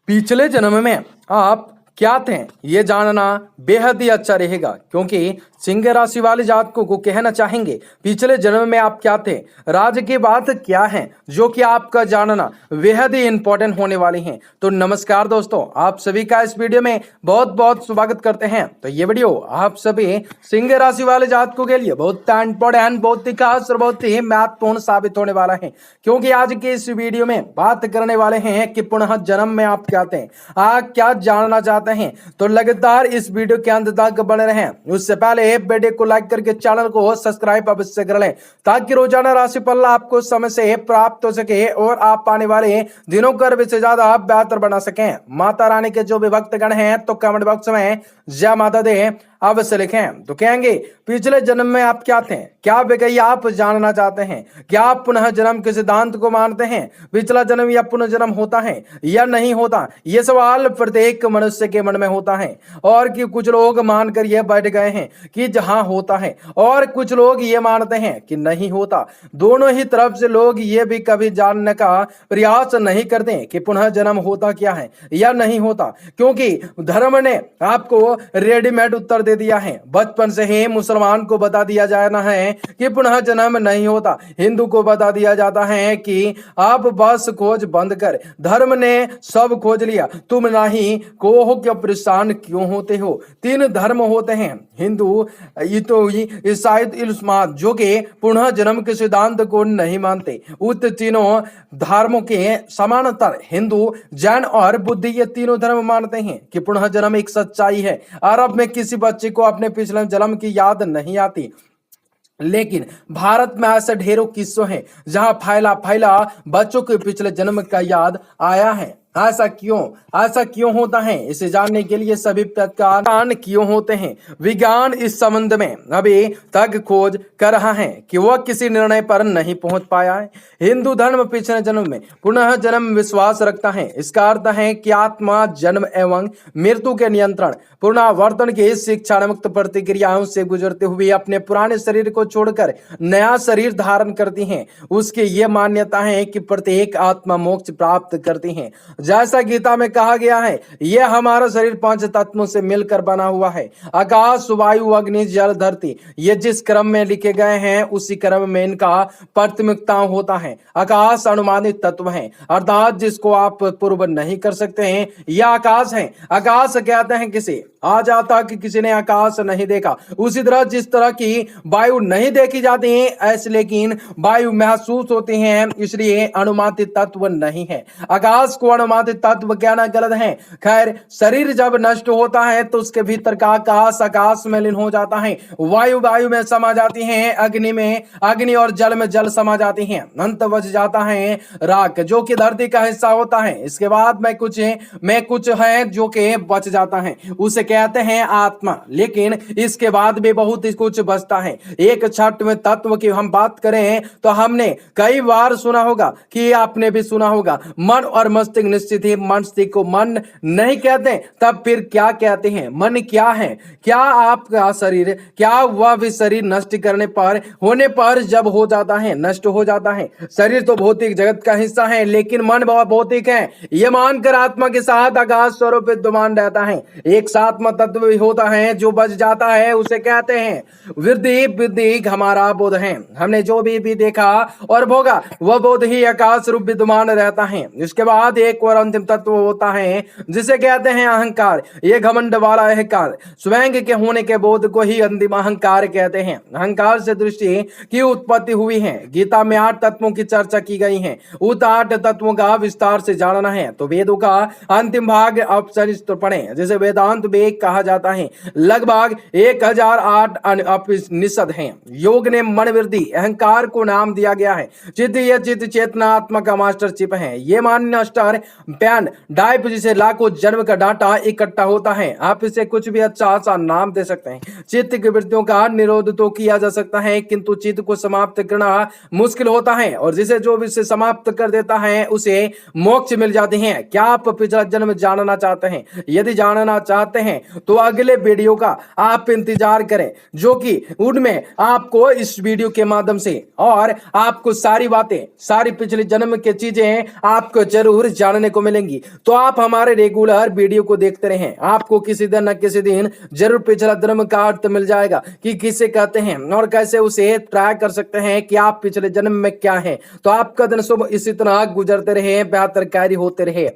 पिछले जन्म में आप क्या थे ये जानना बेहद ही अच्छा रहेगा, क्योंकि सिंह राशि वाले जातकों को कहना चाहेंगे पिछले जन्म में आप क्या थे, राज की बात क्या है जो कि आपका जानना बेहद ही इंपॉर्टेंट होने वाली है। तो नमस्कार दोस्तों, आप सभी का इस वीडियो में बहुत बहुत स्वागत करते हैं। तो ये वीडियो आप सभी सिंह राशि वाले जातकों के लिए बहुत इंपॉर्टेंट, बहुत ही खास और बहुत ही महत्वपूर्ण साबित होने वाला है, क्योंकि आज के इस वीडियो में बात करने वाले हैं कि पुनः जन्म में आप क्या थे, आप क्या जानना चाहते हैं। तो लगातार इस वीडियो के अंत तक बने रहें। उससे पहले वीडियो को लाइक करके चैनल को सब्सक्राइब अवश्य कर लें, ताकि रोजाना राशिफल आपको समय से प्राप्त हो सके और आप आने वाले दिनों को से ज्यादा बेहतर बना सकें। माता रानी के जो भी भक्तगण हैं तो कमेंट बॉक्स में जय माता दे अवश्य लिखें। तो कहेंगे पिछले जन्म में आप क्या थे, क्या बेकई आप जानना चाहते हैं, क्या आप पुनः जन्म के सिद्धांत को मानते हैं, पिछला जन्म या पुनः जन्म होता है या नहीं होता, ये सवाल प्रत्येक मनुष्य के मन में होता है। और कि कुछ लोग मानकर यह बैठ गए हैं कि जहां होता है, और कुछ लोग ये मानते हैं कि नहीं होता। दोनों ही तरफ से लोग ये भी कभी जानने का प्रयास नहीं करते कि पुनः जन्म होता क्या है या नहीं होता, क्योंकि धर्म ने आपको रेडीमेड उत्तर दे दिया है। बचपन से ही मुसलमान को बता दिया जाना है कि पुनः जन्म नहीं होता, हिंदू को बता दिया जाता है कि आप बस खोज बंद कर, धर्म ने सब खोज लिया, तुम नहीं को क्यों परेशान क्यों होते हो। तीन धर्म होते हैं, हिंदू, ईसाई, इस्लाम, जो कि पुनः जन्म के सिद्धांत को नहीं मानते। उत तीनों धर्मों के समानांतर हिंदू, जैन और बुद्धि ये तीनों धर्म मानते हैं कि पुनः जन्म एक सच्चाई है। अरब में किसी बच्चे को अपने पिछले जन्म की याद नहीं आती, लेकिन भारत में ऐसे ढेरों किस्से हैं जहां फैला फैला बच्चों के पिछले जन्म का याद आया है। ऐसा क्यों होता है, इसे जानने के लिए सभी प्रकार क्यों होते हैं, विज्ञान इस संबंध में अभी तक खोज कर रहा है कि वह किसी निर्णय पर नहीं पहुंच पाया है। हिंदू धर्म पिछले जन्म में पुनः जन्म विश्वास रखता है। इसका अर्थ है कि आत्मा जन्म एवं मृत्यु के नियंत्रण, पुनरावर्तन की शिक्षा मुक्त प्रतिक्रियाओं से गुजरते हुए अपने पुराने शरीर को छोड़कर नया शरीर धारण करती हैं। उसकी यह मान्यता है कि प्रत्येक आत्मा मोक्ष प्राप्त करती है। जैसा गीता में कहा गया है, यह हमारा शरीर पांच तत्वों से मिलकर बना हुआ है, आकाश, वायु, अग्नि, जल, धरती। ये जिस क्रम में लिखे गए हैं उसी क्रम में इनका प्राथमिकता होता है। आकाश अनुमानित तत्व है, अर्थात जिसको आप पूर्व नहीं कर सकते हैं, यह आकाश है। आकाश कहते हैं किसे, आज आता कि किसी ने आकाश नहीं देखा। उसी तरह जिस तरह की वायु नहीं देखी जाती है, ऐसे लेकिन वायु महसूस होती है, इसलिए अनुमानित तत्व नहीं है। आकाश को अनुमानित तत्व कहना गलत है। खैर, शरीर जब नष्ट होता है तो उसके भीतर का आकाश में लीन हो जाता है, वायु में समा जाती है, अग्नि में अग्नि और जल में जल समा जाती है, अंत बच जाता है राख, जो कि धरती का हिस्सा होता है। इसके बाद में कुछ है जो कि बच जाता है, उसे कहते हैं आत्मा। लेकिन इसके बाद भी बहुत ही कुछ बचता है। एक छठवें तत्व की हम बात करें तो हमने कई बार सुना होगा कि आपने भी सुना होगा, मन और मस्तिष्क। निश्चित ही मस्तिष्क को मन नहीं कहते, तब फिर क्या कहते हैं, मन क्या है? क्या आपका शरीर, क्या वह भी शरीर नष्ट होने पर जब हो जाता है, नष्ट हो जाता है। शरीर तो भौतिक जगत का हिस्सा है, लेकिन मन बहुत भौतिक है, यह मानकर आत्मा के साथ आकाश स्वरूप विद्यमान रहता है। एक सात्म तत्व भी होता है जो बच जाता है, उसे कहते हैं वृद्धि हमारा बोध है। हमने जो भी देखा और भोगा वह बोध ही आकाश रूप विद्यमान रहता है। इसके बाद एक और अंतिम तत्व होता है जिसे कहते हैं अहंकार। ये घमंड वाला अहंकार, स्वयं के होने के बोध को ही अंतिम अहंकार कहते हैं। अहंकार से दृष्टि की उत्पत्ति हुई है। गीता में 8 तत्वों की चर्चा की गई है। उन 8 तत्वों का विस्तार से जानना है तो वेदों का अंतिम भाग अपरिष्ट पढ़ें, जिसे वेदांत वेद कहा जाता है। लगभग 1008 उपनिषद हैं। योग ने मन वृद्धि अहंकार को नाम दिया गया है। चित्त चेतनात्मा का मास्टर चिप है। ये मास्टर पेन डाइप जिसे लाखों जन्म का डाटा इकट्ठा होता है। आप इसे कुछ भी अच्छा सा नाम दे सकते हैं। चित्त की वृत्तियों का निरोध तो किया जा सकता है, किंतु चित्त को समाप्त करना मुश्किल होता है, और जिसे जो भी इसे समाप्त कर देता है उसे मोक्ष मिल जाते हैं। क्या आप पिछला जन्म जानना चाहते हैं? यदि जानना चाहते हैं तो अगले वीडियो का आप इंतजार करें, जो कि उनमें आपको इस वीडियो के माध्यम से और आपको सारी बातें, सारी पिछले जन्म की चीजें आपको जरूर जानने को को मिलेंगी। तो आप हमारे रेगुलर वीडियो को देखते रहें, आपको किसी दिन न किसी दिन जरूर पिछला जन्म का अर्थ मिल जाएगा कि किसे कहते हैं और कैसे उसे ट्राई कर सकते हैं कि आप पिछले जन्म में क्या हैं। तो आपका दिन शुभ इसी तरह गुजरते रहे, बेहतर कार्य होते रहे।